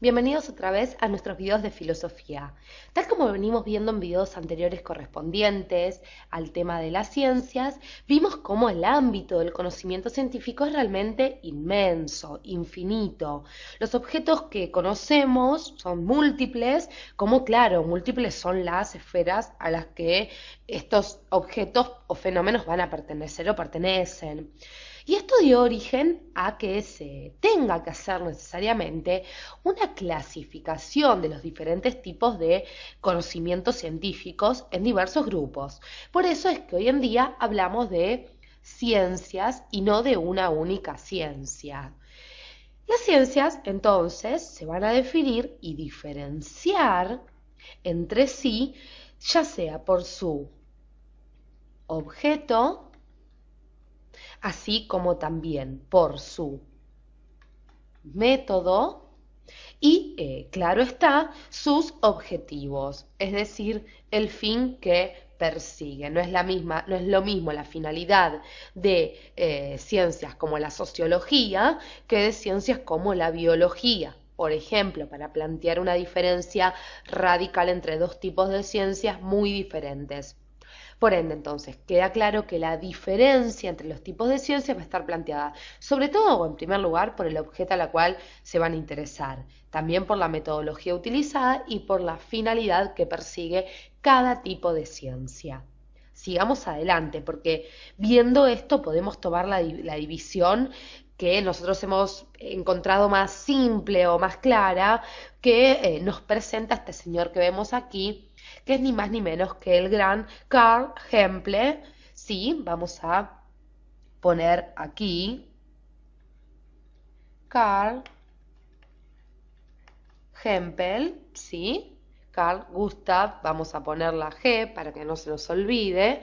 Bienvenidos otra vez a nuestros videos de filosofía. Tal como venimos viendo en videos anteriores correspondientes al tema de las ciencias, vimos cómo el ámbito del conocimiento científico es realmente inmenso, infinito. Los objetos que conocemos son múltiples, como claro, múltiples son las esferas a las que estos objetos o fenómenos van a pertenecer o pertenecen. Y esto dio origen a que se tenga que hacer necesariamente una clasificación de los diferentes tipos de conocimientos científicos en diversos grupos. Por eso es que hoy en día hablamos de ciencias y no de una única ciencia. Las ciencias entonces se van a definir y diferenciar entre sí, ya sea por su objeto, así como también por su método y, claro está, sus objetivos, es decir, el fin que persigue. No es lo mismo la finalidad de ciencias como la sociología que de ciencias como la biología. Por ejemplo, para plantear una diferencia radical entre dos tipos de ciencias muy diferentes. Por ende, entonces, queda claro que la diferencia entre los tipos de ciencias va a estar planteada, sobre todo o en primer lugar, por el objeto a la cual se van a interesar, también por la metodología utilizada y por la finalidad que persigue cada tipo de ciencia. Sigamos adelante, porque viendo esto podemos tomar la división que nosotros hemos encontrado más simple o más clara, que nos presenta este señor que vemos aquí, que es ni más ni menos que el gran Carl Hempel. Sí, vamos a poner aquí Carl Hempel, ¿sí? Carl Gustav, vamos a poner la G para que no se nos olvide.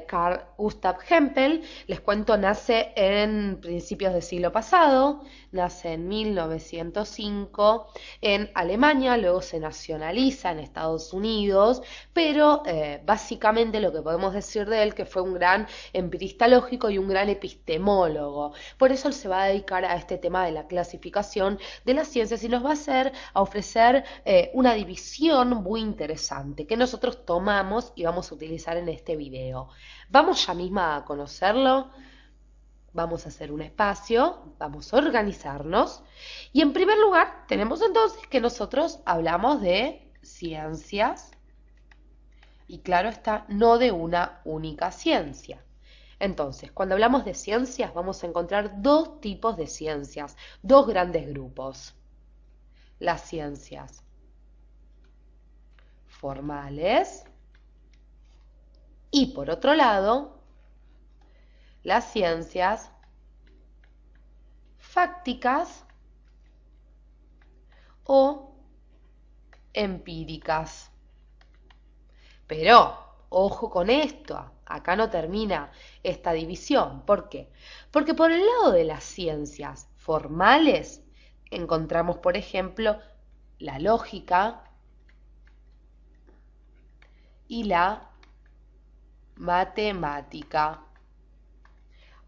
Carl Gustav Hempel, les cuento, nace en principios del siglo pasado, nace en 1905 en Alemania, luego se nacionaliza en Estados Unidos, pero básicamente lo que podemos decir de él que fue un gran empirista lógico y un gran epistemólogo. Por eso él se va a dedicar a este tema de la clasificación de las ciencias y nos va a hacer a ofrecer una división muy interesante que nosotros tomamos y vamos a utilizar en este video. Vamos ya misma a conocerlo, vamos a hacer un espacio, vamos a organizarnos y en primer lugar tenemos entonces que nosotros hablamos de ciencias y claro está, no de una única ciencia. Entonces, cuando hablamos de ciencias vamos a encontrar dos tipos de ciencias, dos grandes grupos. Las ciencias formales y por otro lado las ciencias fácticas o empíricas. Pero ojo con esto, acá no termina esta división. ¿Por qué? Porque por el lado de las ciencias formales encontramos, por ejemplo, la lógica y la matemática.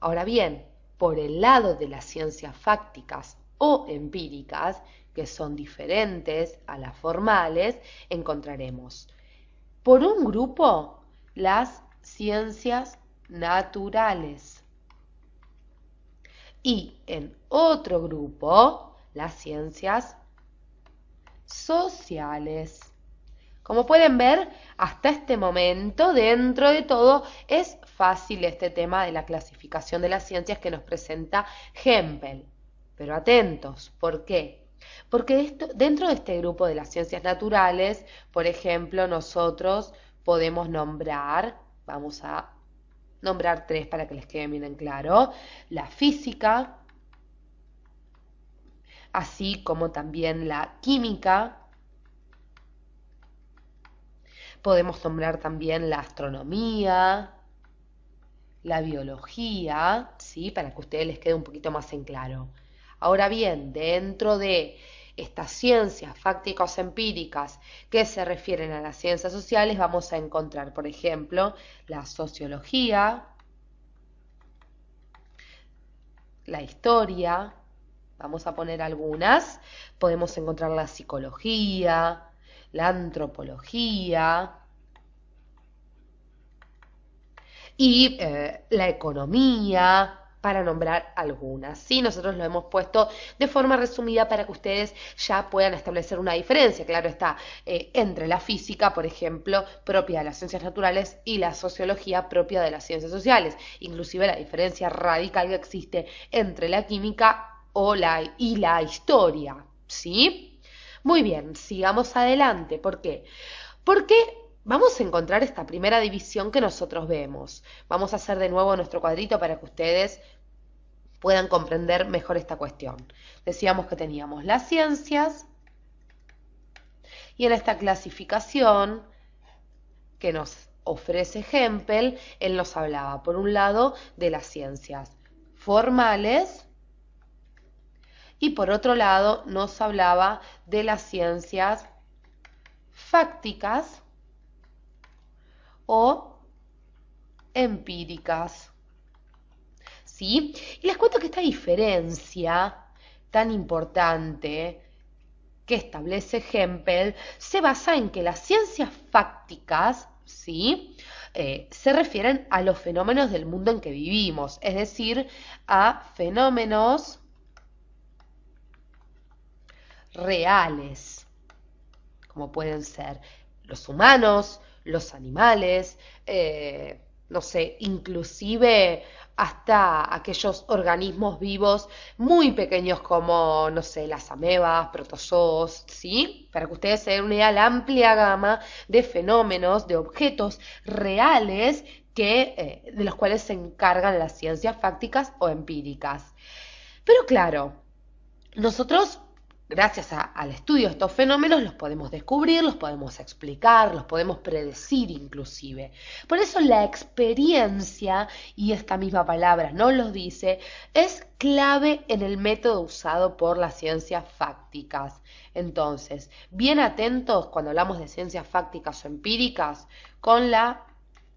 Ahora bien, por el lado de las ciencias fácticas o empíricas, que son diferentes a las formales, encontraremos por un grupo las ciencias naturales y en otro grupo las ciencias sociales. Como pueden ver, hasta este momento, dentro de todo, es fácil este tema de la clasificación de las ciencias que nos presenta Hempel. Pero atentos, ¿por qué? Porque dentro de este grupo de las ciencias naturales, por ejemplo, nosotros podemos nombrar, vamos a nombrar tres para que les quede bien en claro, la física, así como también la química. Podemos nombrar también la astronomía, la biología, ¿sí? Para que a ustedes les quede un poquito más en claro. Ahora bien, dentro de estas ciencias fácticas empíricas que se refieren a las ciencias sociales, vamos a encontrar, por ejemplo, la sociología, la historia, Vamos a poner algunas. Podemos encontrar la psicología, la antropología y la economía, para nombrar algunas. ¿Sí? Nosotros lo hemos puesto de forma resumida para que ustedes ya puedan establecer una diferencia, claro está, entre la física, por ejemplo, propia de las ciencias naturales y la sociología propia de las ciencias sociales. Inclusive la diferencia radical que existe entre la química y la historia. ¿Sí? Muy bien, sigamos adelante. ¿Por qué? Porque vamos a encontrar esta primera división que nosotros vemos. Vamos a hacer de nuevo nuestro cuadrito para que ustedes puedan comprender mejor esta cuestión. Decíamos que teníamos las ciencias y en esta clasificación que nos ofrece Hempel, él nos hablaba, por un lado, de las ciencias formales y por otro lado nos hablaba de las ciencias fácticas o empíricas. ¿Sí? Y les cuento que esta diferencia tan importante que establece Hempel se basa en que las ciencias fácticas, ¿sí? Se refieren a los fenómenos del mundo en que vivimos, es decir, a fenómenos reales, como pueden ser los humanos, los animales, no sé, inclusive hasta aquellos organismos vivos muy pequeños como, no sé, las amebas, protozoos, ¿sí? Para que ustedes se den una idea, la amplia gama de fenómenos, de objetos reales de los cuales se encargan las ciencias fácticas o empíricas. Pero claro, nosotros, gracias al estudio de estos fenómenos, los podemos descubrir, los podemos explicar, los podemos predecir inclusive. Por eso la experiencia, y esta misma palabra nos lo dice, es clave en el método usado por las ciencias fácticas. Entonces, bien atentos cuando hablamos de ciencias fácticas o empíricas, con la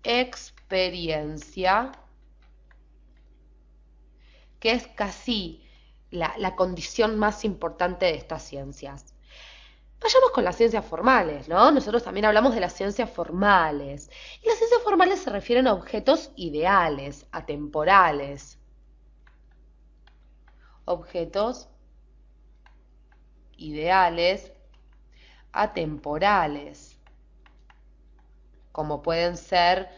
experiencia, que es casi la condición más importante de estas ciencias. Vayamos con las ciencias formales, ¿no? Nosotros también hablamos de las ciencias formales. Y las ciencias formales se refieren a objetos ideales, atemporales. Objetos ideales, atemporales. Como pueden ser,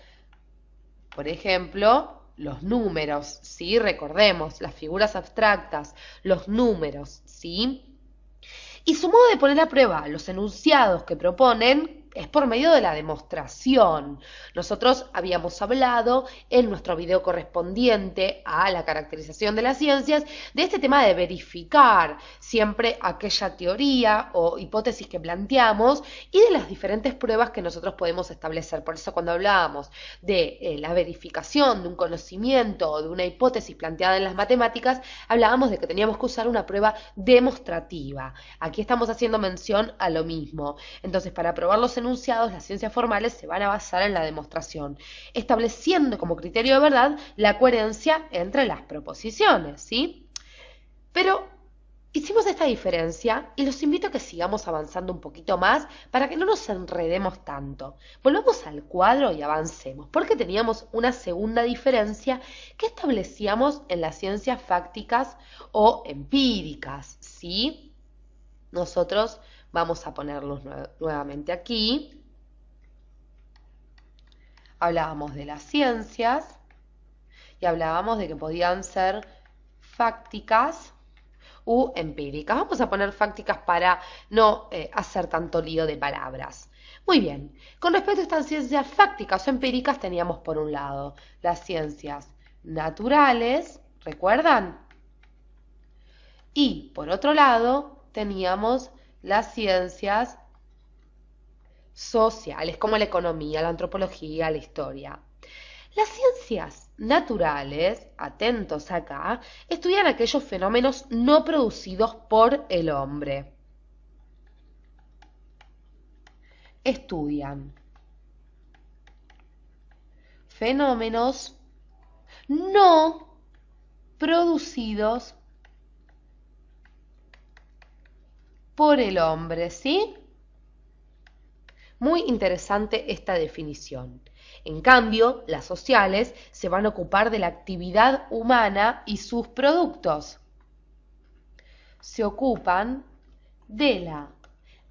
por ejemplo, los números, ¿sí? Recordemos, las figuras abstractas, los números, ¿sí? Y su modo de poner a prueba los enunciados que proponen es por medio de la demostración. Nosotros habíamos hablado en nuestro video correspondiente a la caracterización de las ciencias de este tema de verificar siempre aquella teoría o hipótesis que planteamos y de las diferentes pruebas que nosotros podemos establecer. Por eso cuando hablábamos de la verificación de un conocimiento o de una hipótesis planteada en las matemáticas, hablábamos de que teníamos que usar una prueba demostrativa. Aquí estamos haciendo mención a lo mismo. Entonces, para probar los enunciados, las ciencias formales se van a basar en la demostración, estableciendo como criterio de verdad la coherencia entre las proposiciones, ¿sí? Pero hicimos esta diferencia y los invito a que sigamos avanzando un poquito más para que no nos enredemos tanto. Volvamos al cuadro y avancemos, porque teníamos una segunda diferencia que establecíamos en las ciencias fácticas o empíricas, ¿sí? Nosotros vamos a ponerlos nuevamente aquí. Hablábamos de las ciencias y hablábamos de que podían ser fácticas u empíricas. Vamos a poner fácticas para no hacer tanto lío de palabras. Muy bien, con respecto a estas ciencias fácticas o empíricas teníamos por un lado las ciencias naturales, ¿recuerdan? Y por otro lado teníamos las ciencias sociales, como la economía, la antropología, la historia. Las ciencias naturales, atentos acá, estudian aquellos fenómenos no producidos por el hombre. Estudian fenómenos no producidos por el hombre, ¿sí? Muy interesante esta definición. En cambio, las sociales se van a ocupar de la actividad humana y sus productos. Se ocupan de la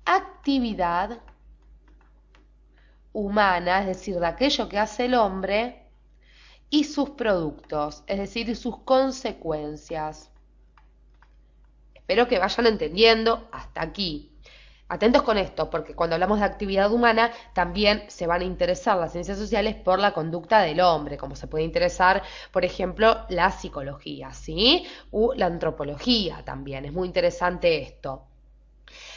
actividad humana, es decir, de aquello que hace el hombre, y sus productos, es decir, y sus consecuencias. Espero que vayan entendiendo hasta aquí. Atentos con esto, porque cuando hablamos de actividad humana también se van a interesar las ciencias sociales por la conducta del hombre, como se puede interesar, por ejemplo, la psicología, ¿sí? O la antropología también. Es muy interesante esto.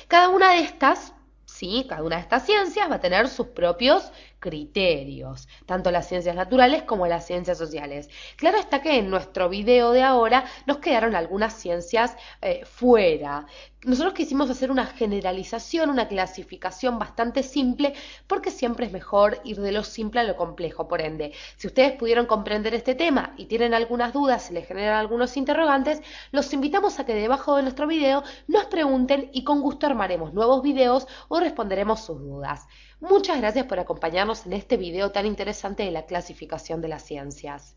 Cada una de estas, sí, cada una de estas ciencias va a tener sus propios criterios, tanto las ciencias naturales como las ciencias sociales. Claro está que en nuestro video de ahora nos quedaron algunas ciencias fuera. Nosotros quisimos hacer una generalización, una clasificación bastante simple, porque siempre es mejor ir de lo simple a lo complejo. Por ende, si ustedes pudieron comprender este tema y tienen algunas dudas, se les generan algunos interrogantes, los invitamos a que debajo de nuestro video nos pregunten y con gusto armaremos nuevos videos o responderemos sus dudas. Muchas gracias por acompañarnos en este video tan interesante de la clasificación de las ciencias.